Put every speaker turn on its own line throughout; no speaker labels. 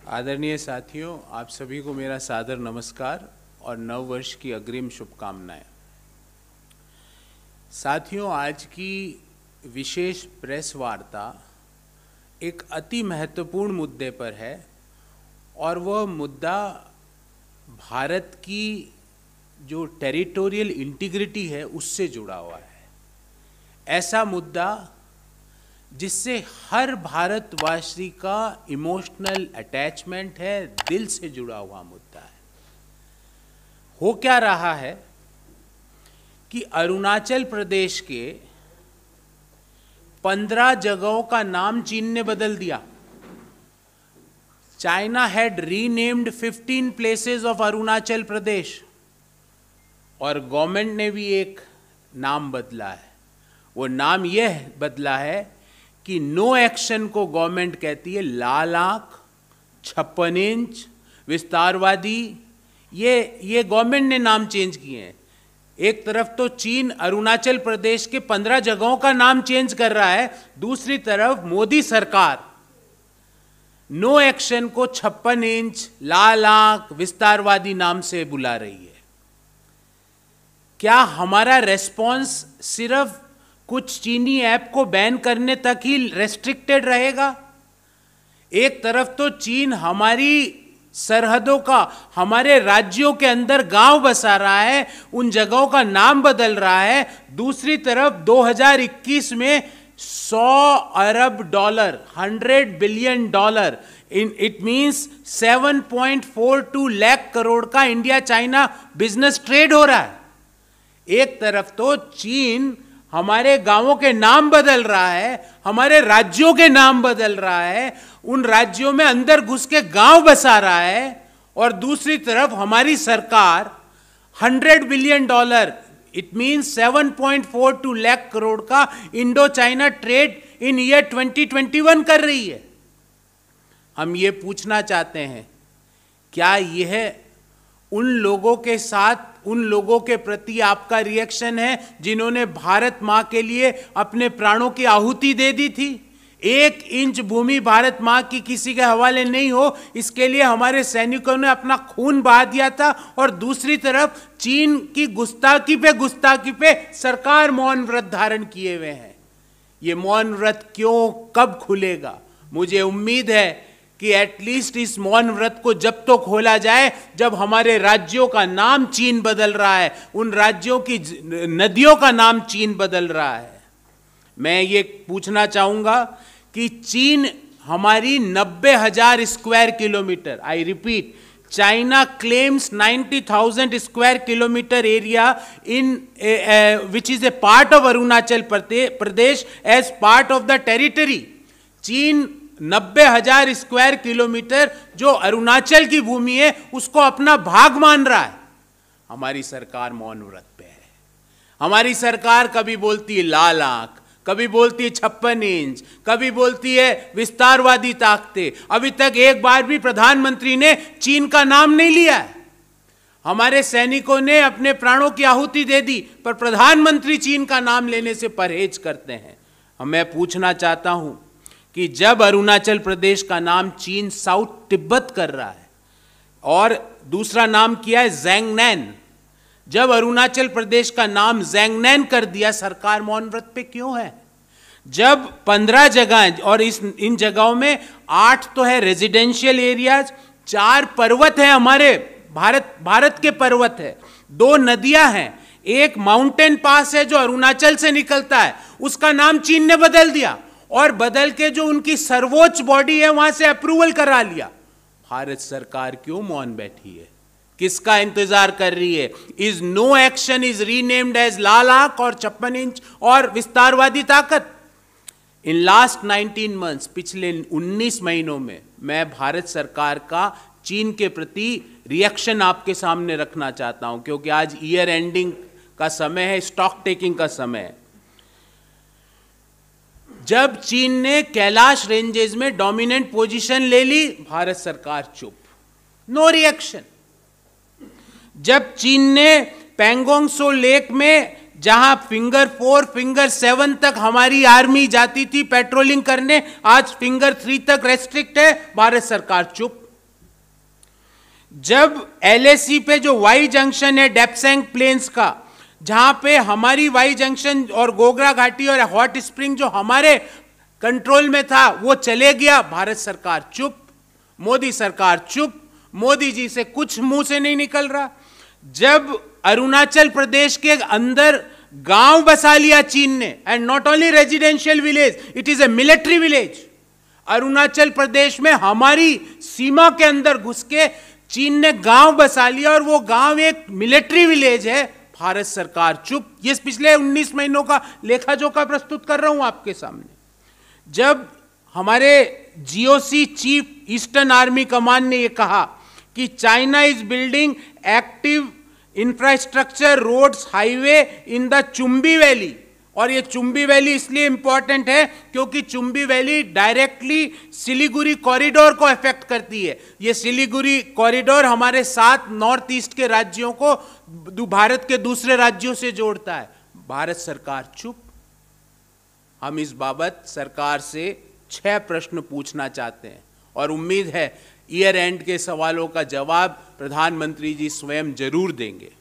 आदरणीय साथियों, आप सभी को मेरा सादर नमस्कार और नव वर्ष की अग्रिम शुभकामनाएं। साथियों, आज की विशेष प्रेस वार्ता एक अति महत्वपूर्ण मुद्दे पर है और वह मुद्दा भारत की जो टेरिटोरियल इंटीग्रिटी है उससे जुड़ा हुआ है। ऐसा मुद्दा जिससे हर भारतवासी का इमोशनल अटैचमेंट है, दिल से जुड़ा हुआ मुद्दा है। हो क्या रहा है कि अरुणाचल प्रदेश के 15 जगहों का नाम चीन ने बदल दिया। China had renamed 15 places of Arunachal Pradesh और गवर्नमेंट ने भी एक नाम बदला है। वो नाम यह बदला है कि नो एक्शन को गवर्नमेंट कहती है लाल आंख, 56 इंच, विस्तारवादी। ये गवर्नमेंट ने नाम चेंज किए हैं। एक तरफ तो चीन अरुणाचल प्रदेश के 15 जगहों का नाम चेंज कर रहा है, दूसरी तरफ मोदी सरकार नो एक्शन को 56 इंच, लाल आंख, विस्तारवादी नाम से बुला रही है। क्या हमारा रेस्पॉन्स सिर्फ कुछ चीनी ऐप को बैन करने तक ही रेस्ट्रिक्टेड रहेगा? एक तरफ तो चीन हमारी सरहदों का, हमारे राज्यों के अंदर गांव बसा रहा है, उन जगहों का नाम बदल रहा है। दूसरी तरफ 2021 में 100 अरब dollar, 100 billion dollar, it means 7.42 lakh crore का इंडिया चाइना बिजनेस ट्रेड हो रहा है। एक तरफ तो चीन हमारे गांवों के नाम बदल रहा है, हमारे राज्यों के नाम बदल रहा है, उन राज्यों में अंदर घुस के गांव बसा रहा है, और दूसरी तरफ हमारी सरकार 100 billion dollar, it means 7.42 lakh crore का Indo China trade in year 2021 कर रही है। हम ये पूछना चाहते हैं, क्या यह उन लोगों के साथ, उन लोगों के प्रति आपका रिएक्शन है जिन्होंने भारत मां के लिए अपने प्राणों की आहुति दे दी थी? 1 इंच भूमि भारत मां की किसी के हवाले नहीं हो, इसके लिए हमारे सैनिकों ने अपना खून बहा दिया था। और दूसरी तरफ चीन की गुस्ताखी पे सरकार मौन व्रत धारण किए हुए है। ये मौन व्रत क्यों, कब खुलेगा? मुझे उम्मीद है कि एटलीस्ट इस मौन व्रत को जब तो खोला जाए जब हमारे राज्यों का नाम चीन बदल रहा है, उन राज्यों की नदियों का नाम चीन बदल रहा है। मैं ये पूछना चाहूंगा कि चीन हमारी 90,000 square kilometre, I repeat, China claims 90,000 square kilometre area in which is a part of Arunachal Pradesh as part of the territory. चीन 90,000 स्क्वायर किलोमीटर जो अरुणाचल की भूमि है उसको अपना भाग मान रहा है। हमारी सरकार मौन व्रत पे है। हमारी सरकार कभी बोलती है लाल आंख, कभी बोलती है 56 इंच, कभी बोलती है विस्तारवादी ताकतें। अभी तक एक बार भी प्रधानमंत्री ने चीन का नाम नहीं लिया है। हमारे सैनिकों ने अपने प्राणों की आहुति दे दी, पर प्रधानमंत्री चीन का नाम लेने से परहेज करते हैं। मैं पूछना चाहता हूं कि जब अरुणाचल प्रदेश का नाम चीन साउथ तिब्बत कर रहा है और दूसरा नाम किया है ज़ैंगनैन, जब अरुणाचल प्रदेश का नाम ज़ैंगनैन कर दिया, सरकार मौन व्रत पे क्यों है? जब 15 जगह और इन जगहों में 8 तो है रेजिडेंशियल एरियाज, 4 पर्वत है, हमारे भारत के पर्वत है, 2 नदियां हैं, एक माउंटेन पास है जो अरुणाचल से निकलता है, उसका नाम चीन ने बदल दिया और बदल के जो उनकी सर्वोच्च बॉडी है वहां से अप्रूवल करा लिया। भारत सरकार क्यों मौन बैठी है? किसका इंतजार कर रही है? Is no action is renamed as लाल आंख और 56 इंच और विस्तारवादी ताकत। इन लास्ट 19 मंथ्स, पिछले 19 महीनों में मैं भारत सरकार का चीन के प्रति रिएक्शन आपके सामने रखना चाहता हूं, क्योंकि आज ईयर एंडिंग का समय है, स्टॉक टेकिंग का समय है। जब चीन ने कैलाश रेंजेस में डोमिनेंट पोजीशन ले ली, भारत सरकार चुप, नो रिएक्शन। जब चीन ने पैंगोंग सो लेक में, जहां फिंगर 4, फिंगर 7 तक हमारी आर्मी जाती थी पेट्रोलिंग करने, आज फिंगर 3 तक रेस्ट्रिक्ट है, भारत सरकार चुप। जब LAC पे जो वाई जंक्शन है डेप्सेंग प्लेन्स का, जहां पे हमारी वाई जंक्शन और गोगरा घाटी और हॉट स्प्रिंग जो हमारे कंट्रोल में था वो चले गया, भारत सरकार चुप, मोदी सरकार चुप, मोदी जी से कुछ मुंह से नहीं निकल रहा। जब अरुणाचल प्रदेश के अंदर गांव बसा लिया चीन ने, and not only residential village, it is a military village. Arunachal Pradesh में हमारी सीमा के अंदर घुस के चीन ने गांव बसा लिया और वो गांव एक मिलिट्री विलेज है, भारत सरकार चुप। ये पिछले 19 महीनों का लेखा जोखा प्रस्तुत कर रहा हूं आपके सामने। जब हमारे GOC chief eastern army command ने यह कहा कि China is building active infrastructure roads highway in the Chumbi valley, और ये चुंबी वैली इसलिए इंपॉर्टेंट है क्योंकि Chumbi valley directly Siliguri corridor को अफेक्ट करती है। ये सिलीगुड़ी कॉरिडोर हमारे 7 नॉर्थ ईस्ट के राज्यों को भारत के दूसरे राज्यों से जोड़ता है। भारत सरकार चुप। हम इस बाबत सरकार से 6 प्रश्न पूछना चाहते हैं और उम्मीद है ईयर एंड के सवालों का जवाब प्रधानमंत्री जी स्वयं जरूर देंगे।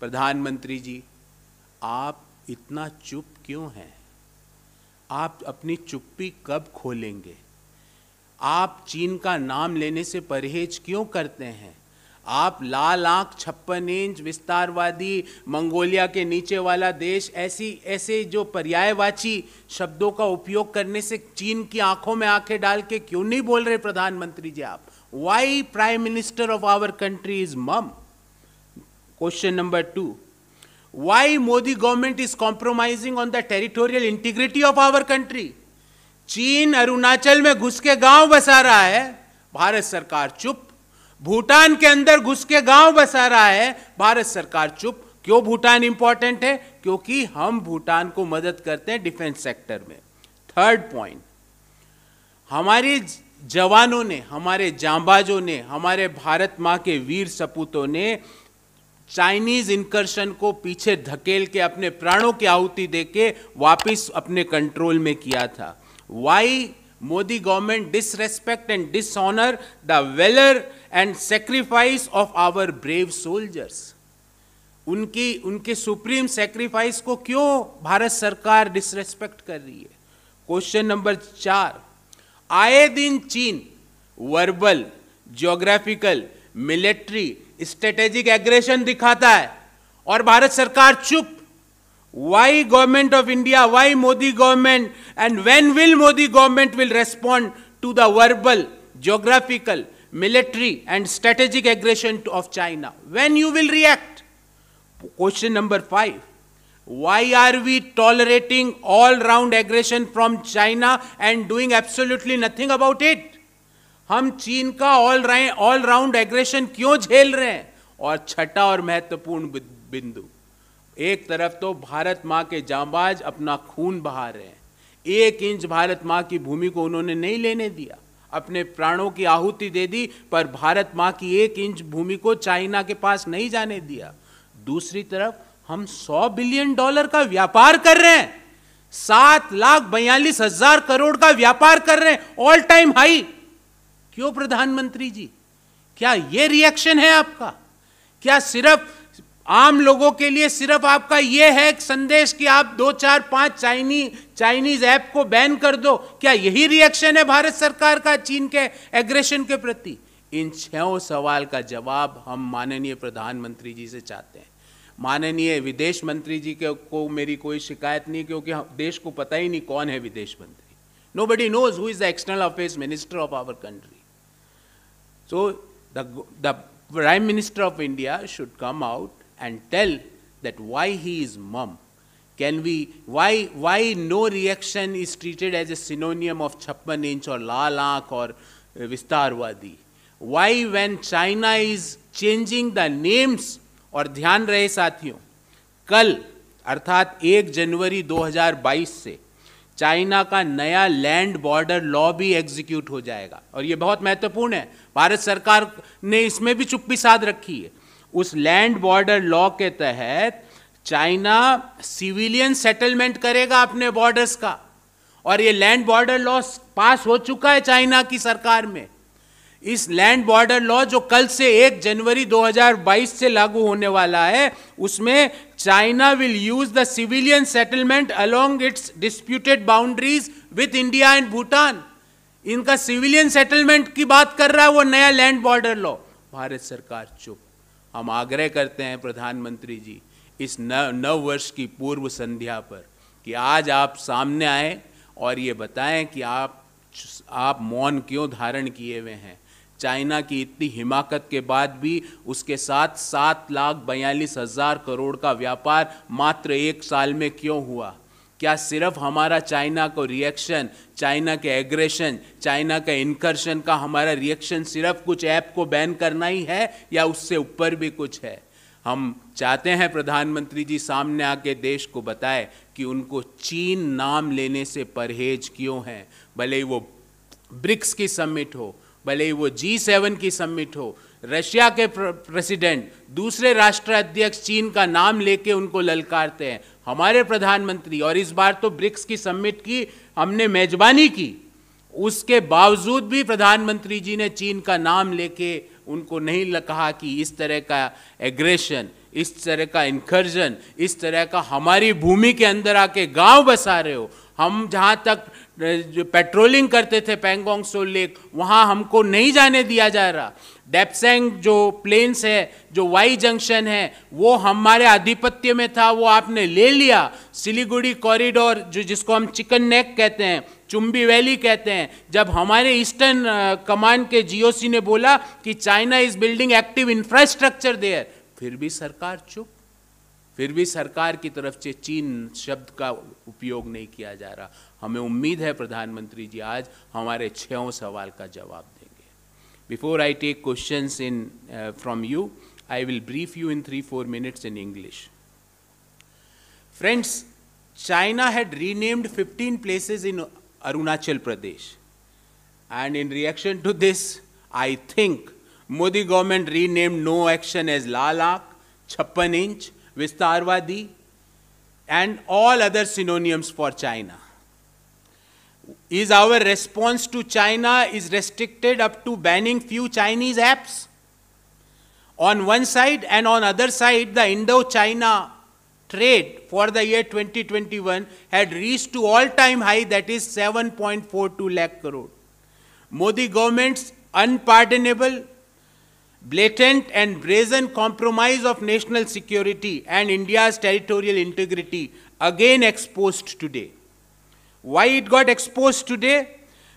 प्रधानमंत्री जी, आप इतना चुप क्यों हैं? आप अपनी चुप्पी कब खोलेंगे? आप चीन का नाम लेने से परहेज क्यों करते हैं? आप लाल आंख 56 इंच विस्तारवादी मंगोलिया के नीचे वाला देश ऐसे जो पर्यायवाची शब्दों का उपयोग करने से चीन की आंखों में आंखें डाल के क्यों नहीं बोल रहे प्रधानमंत्री जी आप? Why Prime Minister of our country is mum? Question number 2. Why Modi government is compromising on the territorial integrity of our country? चीन अरुणाचल में घुस के गांव बसा रहा है, भारत सरकार चुप। भूटान के अंदर घुस के गांव बसा रहा है, भारत सरकार चुप। क्यों भूटान इंपॉर्टेंट है? क्योंकि हम भूटान को मदद करते हैं डिफेंस सेक्टर में। थर्ड पॉइंट, हमारे जवानों ने, हमारे जांबाजों ने, हमारे भारत मां के वीर सपूतों ने चाइनीज इनकर्शन को पीछे धकेल के अपने प्राणों की आहुति देके वापस अपने कंट्रोल में किया था। Why Modi government disrespect and dishonour the valour and sacrifice of our brave soldiers? उनके सुप्रीम सेक्रीफाइस को क्यों भारत सरकार डिसरेस्पेक्ट कर रही है? क्वेश्चन नंबर 4, आए दिन चीन verbal, geographical, military, strategic aggression दिखाता है और भारत सरकार चुप। Why government of India, why Modi government, and when will Modi government will respond to the verbal, geographical, military and strategic aggression of China? When you will react? Question number 5. Why are we tolerating all-round aggression from China and doing absolutely nothing about it? हम चीन का all round aggression क्यों झेल रहे हैं? और छठा और महत्वपूर्ण बिंदु, एक तरफ तो भारत मां के जांबाज अपना खून बहा रहे हैं, 1 इंच भारत मां की भूमि को उन्होंने नहीं लेने दिया, अपने प्राणों की आहुति दे दी, पर भारत मां की 1 इंच भूमि को चाइना के पास नहीं जाने दिया। दूसरी तरफ हम $100 बिलियन का व्यापार कर रहे हैं, 7,42,000 करोड़ का व्यापार कर रहे हैं, ऑल टाइम हाई। क्यों प्रधानमंत्री जी? क्या यह रिएक्शन है आपका? क्या सिर्फ आम लोगों के लिए सिर्फ आपका यह है संदेश कि आप 2, 4, 5 चाइनीज ऐप को बैन कर दो? क्या यही रिएक्शन है भारत सरकार का चीन के एग्रेशन के प्रति? इन 6 सवाल का जवाब हम माननीय प्रधानमंत्री जी से चाहते हैं। माननीय विदेश मंत्री जी को मेरी कोई शिकायत नहीं, क्योंकि देश को पता ही नहीं कौन है विदेश मंत्री। Nobody knows who is the external affairs minister of our country. So the Prime Minister of India should come out and tell that why he is mum. Why no reaction is treated as a synonym of 56 inch or laal aankh or vistarwadi? Why when China is changing the names? और ध्यान रहे साथियों, कल अर्थात 1 जनवरी 2022 से China का नया land border law भी एग्जीक्यूट हो जाएगा, और यह बहुत महत्वपूर्ण है। भारत सरकार ने इसमें भी चुप्पी साध रखी है। उस लैंड बॉर्डर लॉ के तहत चाइना सिविलियन सेटलमेंट करेगा अपने बॉर्डर्स का, और ये लैंड बॉर्डर लॉ पास हो चुका है चाइना की सरकार में। इस लैंड बॉर्डर लॉ जो कल से 1 जनवरी 2022 से लागू होने वाला है, उसमें China will use the civilian settlement along it's disputed boundaries with India and Bhutan. इनका सिविलियन सेटलमेंट की बात कर रहा है वो नया लैंड बॉर्डर लॉ। भारत सरकार चुप। हम आग्रह करते हैं प्रधानमंत्री जी, इस नव वर्ष की पूर्व संध्या पर, कि आज आप सामने आए और ये बताएं कि आप मौन क्यों धारण किए हुए हैं। चाइना की इतनी हिमाकत के बाद भी उसके साथ 7,42,000 करोड़ का व्यापार मात्र 1 साल में क्यों हुआ? क्या सिर्फ हमारा चाइना को रिएक्शन, चाइना के एग्रेशन, चाइना के इनकर्शन का हमारा रिएक्शन सिर्फ कुछ ऐप को बैन करना ही है, या उससे ऊपर भी कुछ है? हम चाहते हैं प्रधानमंत्री जी सामने आके देश को बताए कि उनको चीन नाम लेने से परहेज क्यों है। भले ही वो ब्रिक्स की समिट हो, भले ही वो G7 की समिट हो, रशिया के प्रेसिडेंट, दूसरे राष्ट्र अध्यक्ष चीन का नाम लेके उनको ललकारते हैं। हमारे प्रधानमंत्री, और इस बार तो ब्रिक्स की समिट की हमने मेजबानी की, उसके बावजूद भी प्रधानमंत्री जी ने चीन का नाम लेके उनको नहीं कहा कि इस तरह का एग्रेशन, इस तरह का इनकर्जन, इस तरह का हमारी भूमि के अंदर आके गांव बसा रहे हो। हम जहाँ तक जो पेट्रोलिंग करते थे पैंगोंग सो लेक, वहाँ हमको नहीं जाने दिया जा रहा। डेप्सेंग जो प्लेन्स है, जो वाई जंक्शन है, वो हमारे आधिपत्य में था, वो आपने ले लिया। सिलीगुड़ी कॉरिडोर जो जिसको हम चिकन नेक कहते हैं, चुम्बी वैली कहते हैं, जब हमारे ईस्टर्न कमांड के जीओसी ने बोला कि China is building active infrastructure there, फिर भी सरकार चुप। फिर भी सरकार की तरफ से चीन शब्द का उपयोग नहीं किया जा रहा। हमें उम्मीद है प्रधानमंत्री जी आज हमारे 6 सवाल का जवाब देंगे। Before I take questions in from you, I will brief you in 3-4 minutes in English. Friends, China had renamed 15 places in Arunachal Pradesh, and in reaction to this, I think Modi government renamed No Action as Lalak, 56 inch, Vistarwadi, and all other synonyms for China. Is our response to China is restricted up to banning few Chinese apps on one side, and on other side the Indo-China trade for the year 2021 had reached to all-time high, that is 7.42 lakh crore. Modi government's unpardonable, blatant and brazen compromise of national security and India's territorial integrity again exposed today. Why it got exposed today?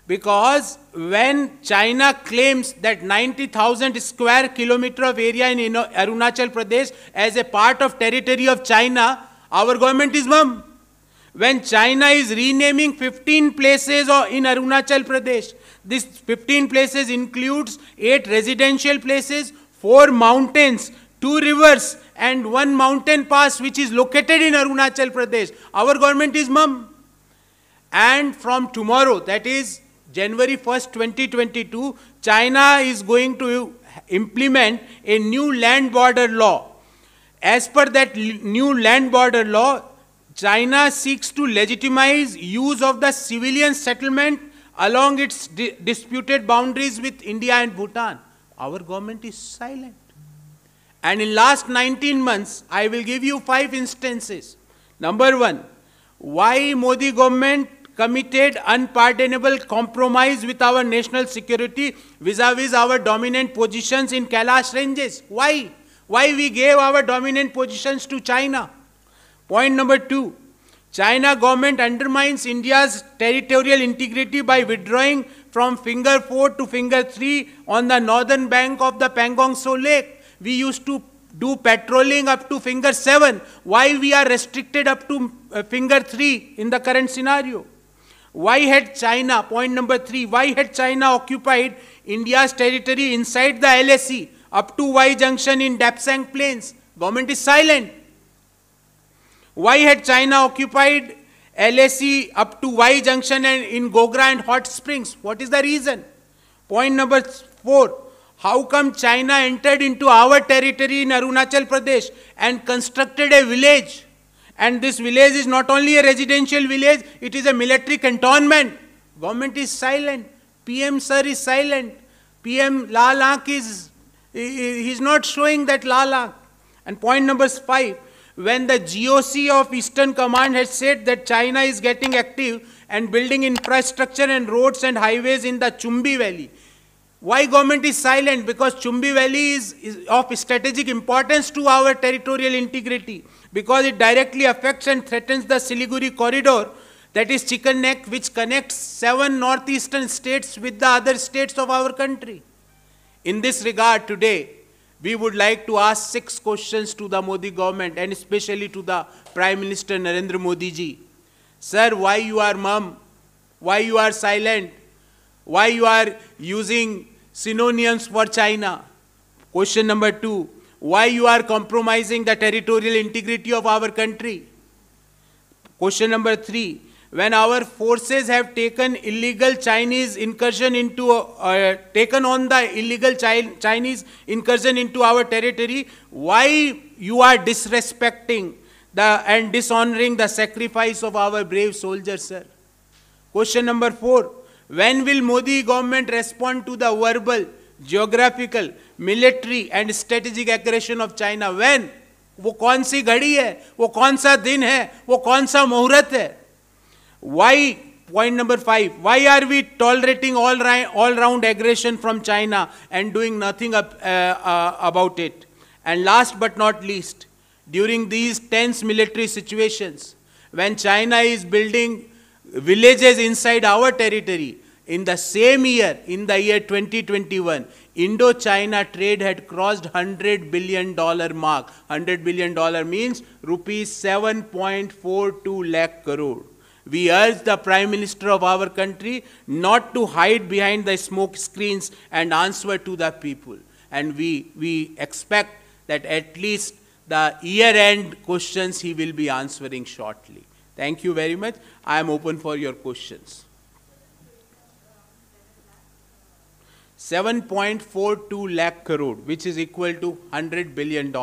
Because when China claims that 90,000 square kilometer of area in Arunachal Pradesh as a part of territory of China, our government is mum. When China is renaming 15 places in Arunachal Pradesh, this 15 places includes 8 residential places, 4 mountains, 2 rivers and 1 mountain pass which is located in Arunachal Pradesh. Our government is mum. And from tomorrow, that is January 1st, 2022, China is going to implement a new land border law. As per that new land border law, China seeks to legitimize use of the civilian settlement along its disputed boundaries with India and Bhutan. Our government is silent. And in last 19 months, I will give you 5 instances. Number 1, why Modi government committed unpardonable compromise with our national security vis-a-vis our dominant positions in Kailash ranges. Why? Why we gave our dominant positions to China? Point number 2, China government undermines India's territorial integrity by withdrawing from Finger 4 to Finger 3 on the northern bank of the Pangong Tso Lake. We used to do patrolling up to Finger 7. Why we are restricted up to Finger 3 in the current scenario? Why had China, point number 3, why had China occupied India's territory inside the LAC up to Y junction in Dapsang Plains? Government is silent. Why had China occupied LAC up to Y junction and in Gogra and Hot Springs? What is the reason? Point number 4, how come China entered into our territory in Arunachal Pradesh and constructed a village? And this village is not only a residential village, it is a military cantonment. Government is silent. PM sir is silent. PM Lal Aankh he's not showing that Lal Aankh. And point number 5, when the GOC of Eastern Command has said that China is getting active and building infrastructure and roads and highways in the Chumbi Valley, why government is silent? Because Chumbi Valley is of strategic importance to our territorial integrity, because it directly affects and threatens the Siliguri corridor, that is Chicken Neck, which connects 7 northeastern states with the other states of our country. In this regard today, we would like to ask 6 questions to the Modi government and especially to the Prime Minister Narendra Modi ji. Sir, why you are mum? Why you are silent? Why you are using synonyms for China? Question number 2, why you are compromising the territorial integrity of our country? Question number 3, when our forces have taken illegal Chinese incursion into, taken on the illegal Chinese incursion into our territory, why you are disrespecting and dishonoring the sacrifice of our brave soldiers, sir? Question number 4, when will Modi government respond to the verbal, geographical, military and strategic aggression of China? When? वो कौन सी घड़ी है, वो कौन सा दिन है, वो कौन सा मुहूर्त है? Why, point number 5, why are we tolerating all-round aggression from China and doing nothing about it? And last but not least, during these tense military situations, when China is building villages inside our territory, in the same year, in the year 2021, Indo-China trade had crossed $100 billion mark. $100 billion means rupees 7.42 lakh crore. We urge the Prime Minister of our country not to hide behind the smoke screens and answer to the people. And we expect that at least the year-end questions he will be answering shortly. Thank you very much. I am open for your questions. 7.42 lakh crore, which is equal to $100 billion.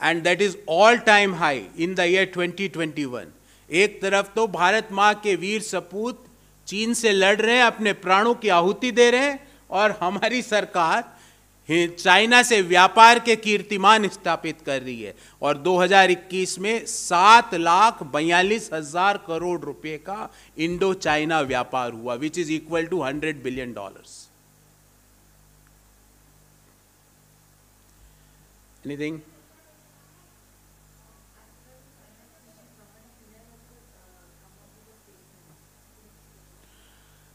And that is all-time high in the year 2021. एक तरफ तो भारत माँ के वीर सपूत चीन से लड़ रहे हैं, अपने प्राणों की आहुति दे रहे हैं, और हमारी सरकार चाइना से व्यापार के कीर्तिमान स्थापित कर रही है। और 2021 में 7,42,000 करोड़ रुपए का इंडो चाइना व्यापार हुआ, which is equal to $100 billion. Anything?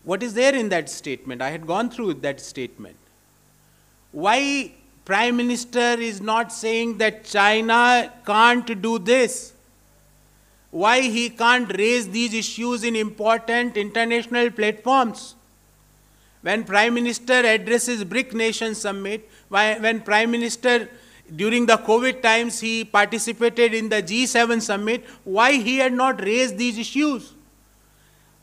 What is there in that statement? I had gone through that statement. Why Prime Minister is not saying that China can't do this? Why he can't raise these issues in important international platforms? When Prime Minister addresses BRIC Nation Summit, when Prime Minister during the COVID times he participated in the G7 Summit, why he had not raised these issues?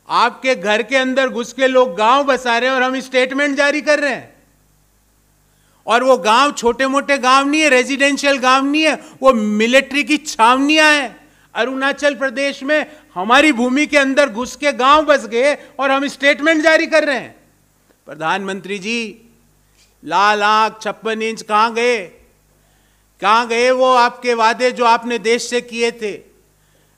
आपके घर के अंदर घुस के लोग गांव बसा रहे हैं और हम स्टेटमेंट जारी कर रहे हैं। और वो गांव छोटे मोटे गांव नहीं है, रेजिडेंशियल गांव नहीं है, वो मिलिट्री की छावनियां हैं। अरुणाचल प्रदेश में हमारी भूमि के अंदर घुस के गांव बस गए और हम स्टेटमेंट जारी कर रहे हैं। प्रधानमंत्री जी, लाल आंख 56 इंच कहां गए? कहां गए वो आपके वादे जो आपने देश से किए थे?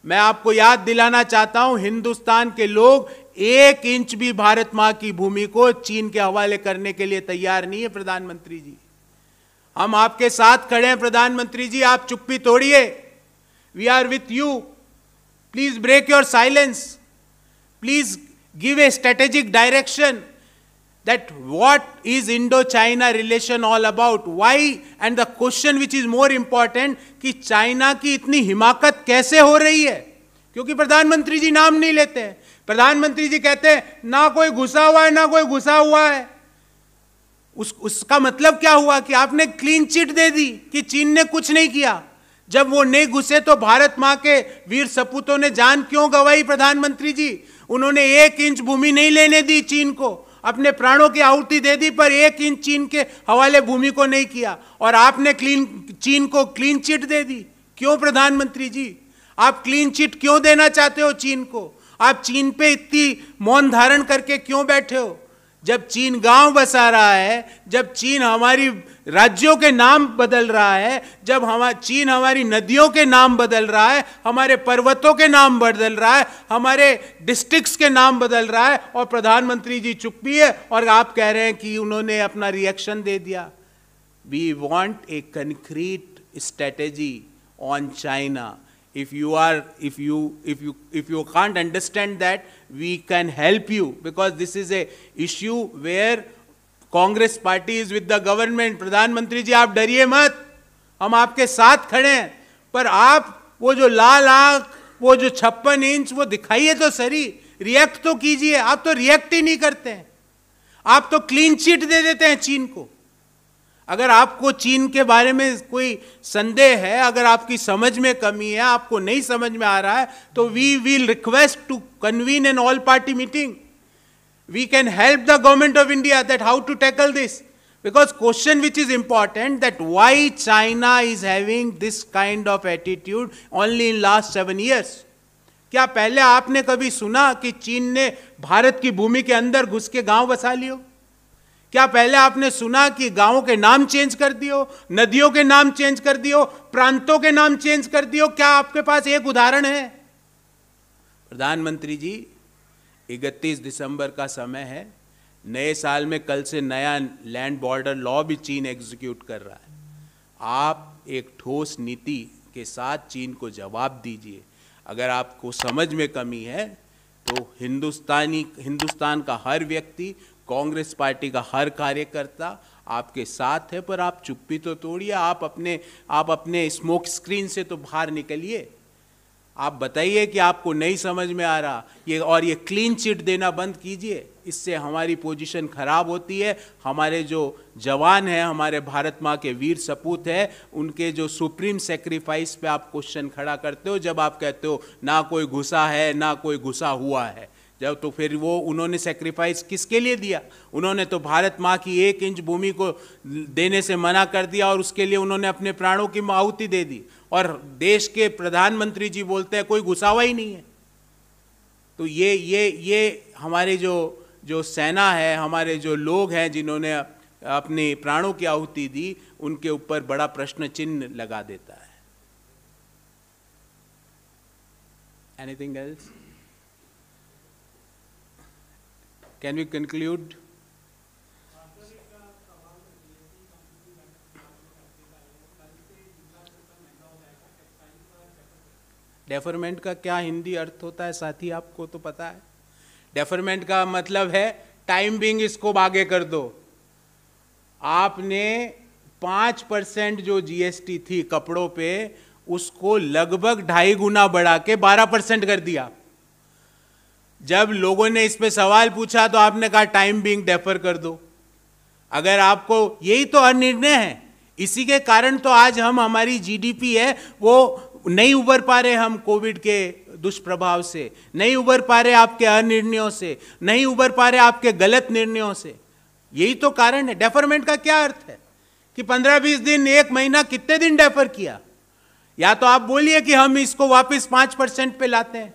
मैं आपको याद दिलाना चाहता हूं, हिंदुस्तान के लोग 1 इंच भी भारत मां की भूमि को चीन के हवाले करने के लिए तैयार नहीं है। प्रधानमंत्री जी, हम आपके साथ खड़े हैं। प्रधानमंत्री जी, आप चुप्पी तोड़िए। We are with you. Please break your silence. Please give a strategic direction that what is Indo-China relation all about? Why? And the question which is more important कि चाइना की इतनी हिमाकत कैसे हो रही है? क्योंकि प्रधानमंत्री जी नाम नहीं लेते हैं। प्रधानमंत्री जी कहते हैं ना कोई घुसा हुआ है ना कोई घुसा हुआ है। उसका मतलब क्या हुआ कि आपने क्लीन चिट दे दी कि चीन ने कुछ नहीं किया। जब वो नहीं घुसे तो भारत मां के वीर सपूतों ने जान क्यों गंवाई? प्रधानमंत्री जी, उन्होंने 1 इंच भूमि नहीं लेने दी चीन को, अपने प्राणों की आहुति दे दी, पर 1 इंच चीन के हवाले भूमि को नहीं किया। और आपने चीन को क्लीन चिट दे दी। क्यों प्रधानमंत्री जी? आप क्लीन चिट क्यों देना चाहते हो चीन को? आप चीन पे इतनी मौन धारण करके क्यों बैठे हो? जब चीन गांव बसा रहा है, जब चीन हमारी राज्यों के नाम बदल रहा है, जब चीन हमारी नदियों के नाम बदल रहा है, हमारे पर्वतों के नाम बदल रहा है, हमारे डिस्ट्रिक्ट्स के नाम बदल रहा है, और प्रधानमंत्री जी चुप भी है और आप कह रहे हैं कि उन्होंने अपना रिएक्शन दे दिया। We want a concrete strategy on China. If you can't understand that, we can help you, because this is a issue where Congress party is with the government. प्रधानमंत्री जी आप डरिए मत, हम आपके साथ खड़े हैं, पर आप वो जो लाल आंख, वो जो 56 इंच, वो दिखाइए तो सही, रिएक्ट तो कीजिए। आप तो रिएक्ट ही नहीं करते हैं, आप तो क्लीन चिट दे देते हैं चीन को। अगर आपको चीन के बारे में कोई संदेह है, अगर आपकी समझ में कमी है, आपको नहीं समझ में आ रहा है, तो we will request to convene an all party meeting. We can help the government of India that how to tackle this. Because question which is important, that why China is having this kind of attitude only in last 7 years. क्या पहले आपने कभी सुना कि चीन ने भारत की भूमि के अंदर घुस के गांव बसा लियो? क्या पहले आपने सुना कि गांवों के नाम चेंज कर दियो, नदियों के नाम चेंज कर दियो, प्रांतों के नाम चेंज कर दियो? क्या आपके पास एक उदाहरण है? प्रधानमंत्री जी, 31 दिसंबर का समय है, नए साल में कल से नया लैंड बॉर्डर लॉ भी चीन एग्जीक्यूट कर रहा है। आप एक ठोस नीति के साथ चीन को जवाब दीजिए। अगर आपको समझ में कमी है तो हिंदुस्तान का हर व्यक्ति, कांग्रेस पार्टी का हर कार्यकर्ता आपके साथ है, पर आप चुप्पी तो तोड़िए। आप अपने स्मोक स्क्रीन से तो बाहर निकलिए। आप बताइए कि आपको नहीं समझ में आ रहा, ये क्लीन चिट देना बंद कीजिए। इससे हमारी पोजीशन खराब होती है। हमारे जो जवान हैं, हमारे भारत माँ के वीर सपूत हैं, उनके जो सुप्रीम सेक्रीफाइस पे आप क्वेश्चन खड़ा करते हो जब आप कहते हो ना कोई घुसा है ना कोई घुसा हुआ है। जब तो फिर वो उन्होंने सेक्रीफाइस किसके लिए दिया? उन्होंने तो भारत माँ की 1 इंच भूमि को देने से मना कर दिया और उसके लिए उन्होंने अपने प्राणों की आहुति दे दी। और देश के प्रधानमंत्री जी बोलते हैं कोई घुसा हुआ ही नहीं है। तो ये हमारे जो सेना है, हमारे जो लोग हैं जिन्होंने अपने प्राणों की आहुति दी, उनके ऊपर बड़ा प्रश्न चिन्ह लगा देता है। Anything else? Can we conclude? Deferment का क्या हिंदी अर्थ होता है साथी, आपको तो पता है। डेफरमेंट का मतलब है टाइम बिंग, इसको आगे कर दो। आपने 5% जो जीएसटी थी कपड़ों पे, उसको लगभग 2.5 गुना बढ़ा के 12% कर दिया। जब लोगों ने इस पे सवाल पूछा तो आपने कहा टाइम बिंग डेफर कर दो। अगर आपको यही तो अनिर्णय है, इसी के कारण तो आज हमारी जीडीपी है वो नहीं उबर पा रहे, हम कोविड के दुष्प्रभाव से नहीं उबर पा रहे, आपके अनिर्णयों से नहीं उबर पा रहे, आपके गलत निर्णयों से। यही तो कारण है। डेफरमेंट का क्या अर्थ है कि 15-20 दिन, 1 महीना, कितने दिन डेफर किया? या तो आप बोलिए कि हम इसको वापस 5% पे लाते हैं,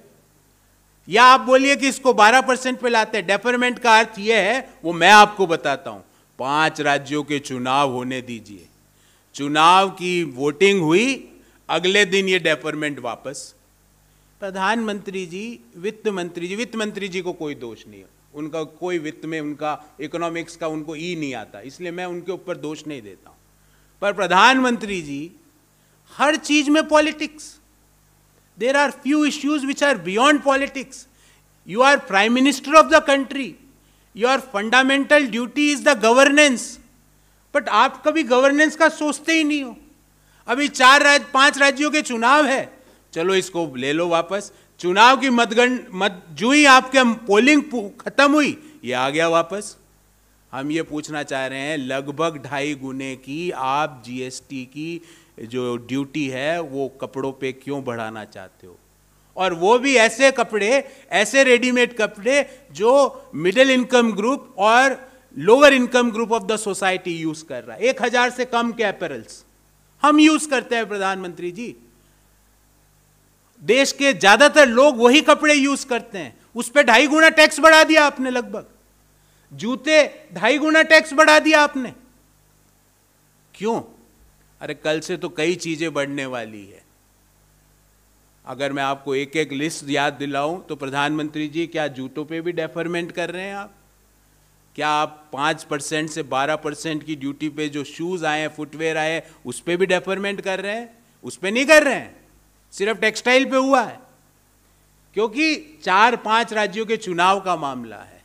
या आप बोलिए कि इसको 12% पे लाते हैं। डेफरमेंट का अर्थ यह है, वो मैं आपको बताता हूं। 5 राज्यों के चुनाव होने दीजिए, चुनाव की वोटिंग हुई, अगले दिन ये डेफरमेंट वापस। प्रधानमंत्री जी, वित्त मंत्री जी को कोई दोष नहीं है, उनका कोई वित्त में, उनका इकोनॉमिक्स का उनको ई नहीं आता, इसलिए मैं उनके ऊपर दोष नहीं देता हूं। पर प्रधानमंत्री जी हर चीज में politics. There are few issues which are beyond politics. You are Prime Minister of the country. Your fundamental duty is the governance. But आप कभी गवर्नेंस का सोचते ही नहीं हो। अभी 5 राज्यों के चुनाव है, चलो इसको ले लो वापस। चुनाव की जो ही आपके पोलिंग खत्म हुई, ये आ गया वापस। हम ये पूछना चाह रहे हैं, लगभग 2.5 गुने की आप जीएसटी की जो ड्यूटी है वो कपड़ों पे क्यों बढ़ाना चाहते हो? और वो भी ऐसे कपड़े, ऐसे रेडीमेड कपड़े जो मिडिल इनकम ग्रुप और lower income group of the society use कर रहा है। 1000 से कम के अपैरल्स हम यूज करते हैं प्रधानमंत्री जी। देश के ज्यादातर लोग वही कपड़े यूज करते हैं, उस पर 2.5 गुना टैक्स बढ़ा दिया आपने। लगभग जूते 2.5 गुना टैक्स बढ़ा दिया आपने। क्यों? अरे कल से तो कई चीजें बढ़ने वाली है। अगर मैं आपको एक एक लिस्ट याद दिलाऊं तो प्रधानमंत्री जी, क्या जूतों पे भी डेफरमेंट कर रहे हैं आप? क्या आप 5% से 12% की ड्यूटी पे जो शूज आए हैं, फुटवेयर आए हैं, उस पे भी डेफरमेंट कर रहे हैं? उस पे नहीं कर रहे हैं, सिर्फ टेक्सटाइल पे हुआ है। क्योंकि 4-5 राज्यों के चुनाव का मामला है।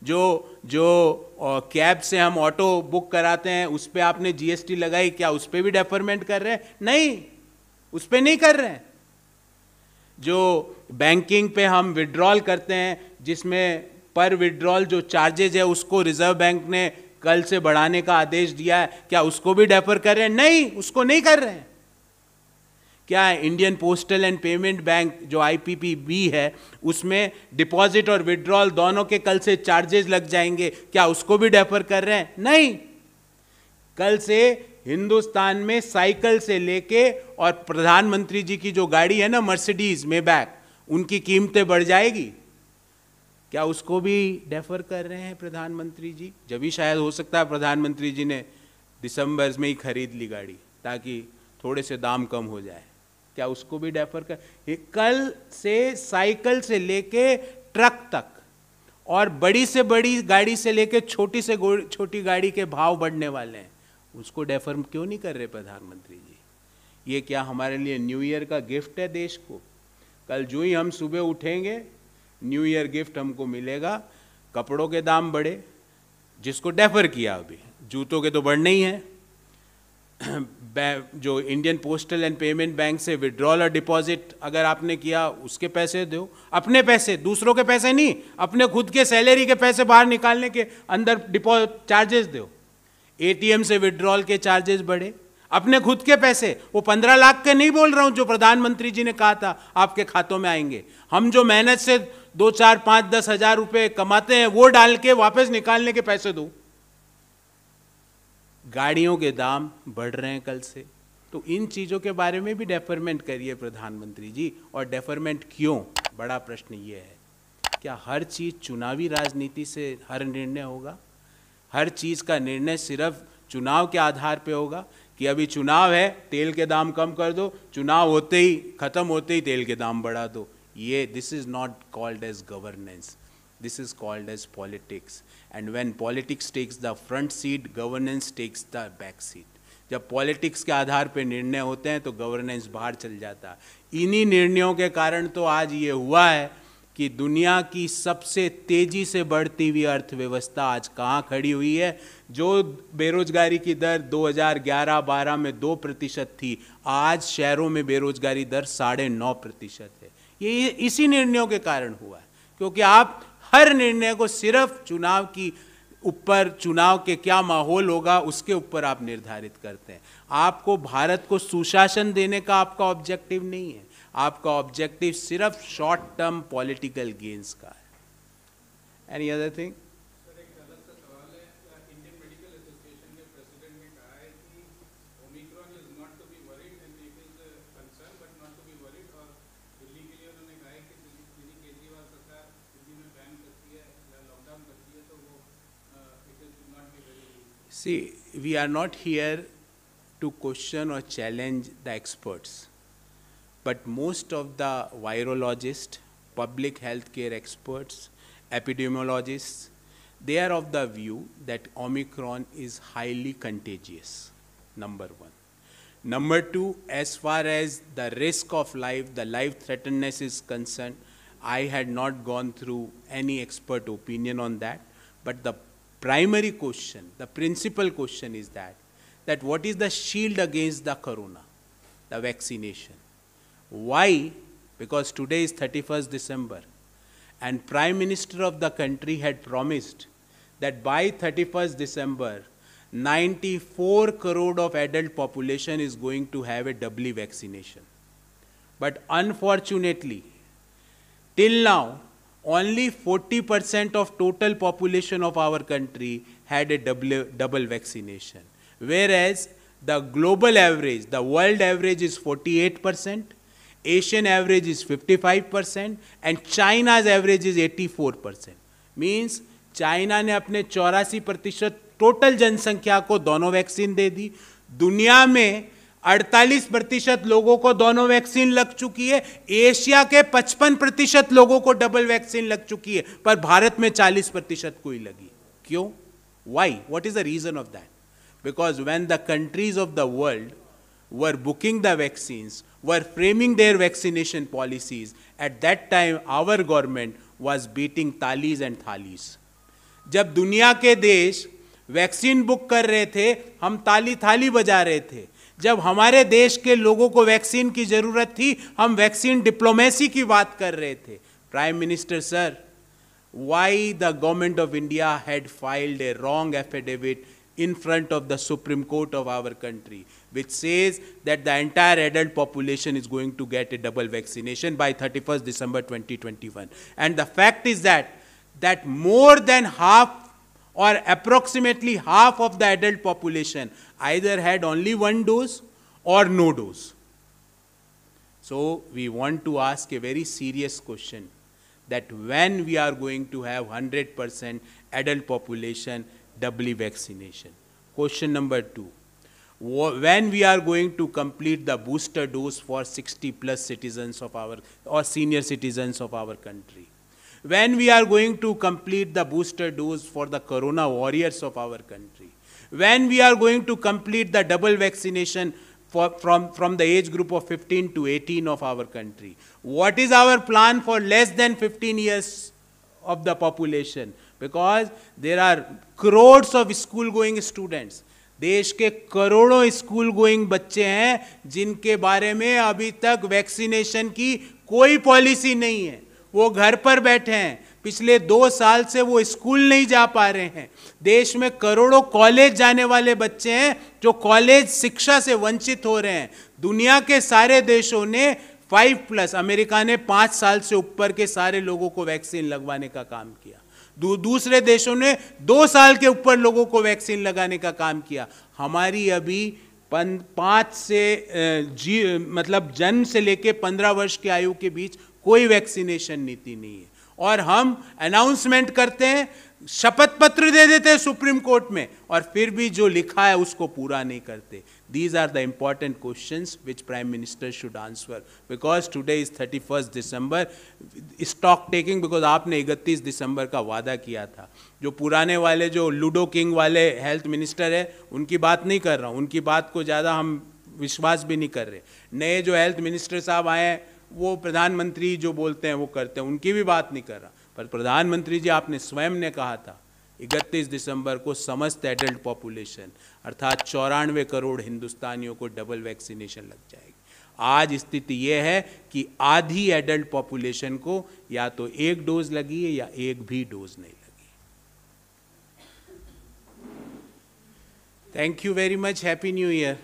जो कैब से हम ऑटो बुक कराते हैं उस पे आपने जीएसटी लगाई, क्या उस पे भी डेफरमेंट कर रहे हैं? नहीं, उस पे नहीं कर रहे हैं। जो बैंकिंग पे हम विड्रॉल करते हैं, जिसमें पर विड्रॉल जो चार्जेज है उसको रिजर्व बैंक ने कल से बढ़ाने का आदेश दिया है, क्या उसको भी डेफर कर रहे हैं? नहीं, उसको नहीं कर रहे हैं। क्या Indian postal and payment bank जो आईपीपीबी है, उसमें डिपॉजिट और विड्रॉल दोनों के कल से चार्जेस लग जाएंगे, क्या उसको भी डेफर कर रहे हैं? नहीं। कल से हिंदुस्तान में साइकिल से लेके और प्रधानमंत्री जी की जो गाड़ी है ना मर्सिडीज मेबैक, उनकी कीमतें बढ़ जाएगी, क्या उसको भी डेफर कर रहे हैं प्रधानमंत्री जी? जब भी शायद हो सकता है प्रधानमंत्री जी ने दिसंबर में ही खरीद ली गाड़ी ताकि थोड़े से दाम कम हो जाए, क्या उसको भी डेफर कर? कल से साइकिल से लेके ट्रक तक और बड़ी से बड़ी गाड़ी से लेके छोटी से छोटी गाड़ी के भाव बढ़ने वाले हैं, उसको डेफर क्यों नहीं कर रहे प्रधानमंत्री जी? ये क्या हमारे लिए न्यू ईयर का गिफ्ट है देश को? कल जो ही हम सुबह उठेंगे न्यू ईयर गिफ्ट हमको मिलेगा, कपड़ों के दाम बढ़े, जिसको डेफर किया अभी, जूतों के तो बढ़ने ही हैं। जो Indian postal and payment bank से विड्रॉल और डिपॉजिट अगर आपने किया, उसके पैसे दो, अपने पैसे, दूसरों के पैसे नहीं, अपने खुद के सैलरी के पैसे बाहर निकालने के अंदर डिपॉजिट चार्जेस दो। एटीएम से विड्रॉल के चार्जेस बढ़े, अपने खुद के पैसे, वो 15 लाख के नहीं बोल रहा हूं जो प्रधानमंत्री जी ने कहा था आपके खातों में आएंगे, हम जो मेहनत से 2, 4, 5, 10 हजार रुपए कमाते हैं वो डाल के वापस निकालने के पैसे दो। गाड़ियों के दाम बढ़ रहे हैं कल से, तो इन चीजों के बारे में भी डेफरमेंट करिए प्रधानमंत्री जी। और डेफरमेंट क्यों? बड़ा प्रश्न ये है। क्या हर चीज चुनावी राजनीति से हर निर्णय होगा? हर चीज का निर्णय सिर्फ चुनाव के आधार पे होगा कि अभी चुनाव है, तेल के दाम कम कर दो, चुनाव होते ही खत्म होते ही तेल के दाम बढ़ा दो? ये this is not called age governance, this is called as politics, and when politics takes the front seat, governance takes the back seat. जब पॉलिटिक्स के आधार पे निर्णय होते हैं तो गवर्नेंस बाहर चल जाता है। इन्हीं निर्णयों के कारण तो आज ये हुआ है कि दुनिया की सबसे तेजी से बढ़ती हुई अर्थव्यवस्था आज कहाँ खड़ी हुई है। जो बेरोजगारी की दर 2011-12 में 2% थी, आज शहरों में बेरोजगारी दर 9.5% है। ये इसी निर्णयों के कारण हुआ है, क्योंकि आप हर निर्णय को सिर्फ चुनाव की ऊपर, चुनाव के क्या माहौल होगा उसके ऊपर आप निर्धारित करते हैं। आपको भारत को सुशासन देने का आपका ऑब्जेक्टिव नहीं है, आपका ऑब्जेक्टिव सिर्फ शॉर्ट टर्म पॉलिटिकल गेन्स का है। Any other thing? See, we are not here to question or challenge the experts, but most of the virologists, public health care experts, epidemiologists, they are of the view that Omicron is highly contagious, number one. Number two, as far as the risk of life, the life threatenness is concerned, I had not gone through any expert opinion on that, but the primary question, the principal question is that what is the shield against the corona? The vaccination. Why? Because today is 31st December and Prime Minister of the country had promised that by 31st December, 94 crore of adult population is going to have a doubly vaccination. But unfortunately, till now, only 40% of total population of our country had a double vaccination. Whereas the global average, the world average is 48%, Asian average is 55%, and China's average is 84%. Means China ने अपने 84% total जनसंख्या को दोनों vaccine दे दी। दुनिया में 48% लोगों को दोनों वैक्सीन लग चुकी है। एशिया के 55% लोगों को डबल वैक्सीन लग चुकी है, पर भारत में 40% को ही लगी। क्यों? Why? What is the reason of that? Because when the countries of the world were booking the vaccines, were framing their vaccination policies, at that time our government was beating talis and thalis. जब दुनिया के देश vaccine book कर रहे थे, हम ताली थाली बजा रहे थे। जब हमारे देश के लोगों को वैक्सीन की जरूरत थी, हम वैक्सीन डिप्लोमेसी की बात कर रहे थे। Prime minister sir, why the government of India had filed a wrong affidavit in front of the Supreme Court of our country, which says that the entire adult population is going to get a double vaccination by 31st December 2021. And the fact is that more than half or approximately half of the adult population either had only one dose or no dose. So we want to ask a very serious question, that when we are going to have 100% adult population doubly vaccination. Question number 2, when we are going to complete the booster dose for 60 plus citizens of our, or senior citizens of our country. When we are going to complete the booster dose for the corona warriors of our country. When we are going to complete the double vaccination from the age group of 15 to 18 of our country. What is our plan for less than 15 years of the population? Because there are crores of school going students. देश के करोड़ों school going बच्चे हैं जिनके बारे में अभी तक वैक्सीनेशन की कोई पॉलिसी नहीं है। वो घर पर बैठे हैं, पिछले 2 साल से वो स्कूल नहीं जा पा रहे हैं। देश में करोड़ों कॉलेज जाने वाले बच्चे हैं जो कॉलेज शिक्षा से वंचित हो रहे हैं। दुनिया के सारे देशों ने 5+, अमेरिका ने 5 साल से ऊपर के सारे लोगों को वैक्सीन लगवाने का काम किया। दूसरे देशों ने 2 साल के ऊपर लोगों को वैक्सीन लगाने का काम किया। हमारी अभी 5 से मतलब जन्म से लेके 15 वर्ष की आयु के बीच कोई वैक्सीनेशन नीति नहीं है। और हम अनाउंसमेंट करते हैं, शपथ पत्र दे देते हैं सुप्रीम कोर्ट में, और फिर भी जो लिखा है उसको पूरा नहीं करते। These are the important questions which Prime Minister should answer, because today is 31st December, stock taking, because आपने 31 दिसंबर का वादा किया था। जो पुराने वाले जो लूडो किंग वाले हेल्थ मिनिस्टर है उनकी बात नहीं कर रहा हूँ, उनकी बात को ज़्यादा हम विश्वास भी नहीं कर रहे। नए जो हेल्थ मिनिस्टर साहब आए हैं वो प्रधानमंत्री जो बोलते हैं वो करते हैं, उनकी भी बात नहीं कर रहा। पर प्रधानमंत्री जी आपने स्वयं ने कहा था 31 दिसंबर को समस्त एडल्ट पॉपुलेशन अर्थात 94 करोड़ हिंदुस्तानियों को डबल वैक्सीनेशन लग जाएगी। आज स्थिति यह है कि आधी एडल्ट पॉपुलेशन को या तो 1 डोज लगी है या 1 भी डोज नहीं लगी। Thank you very much, happy new year.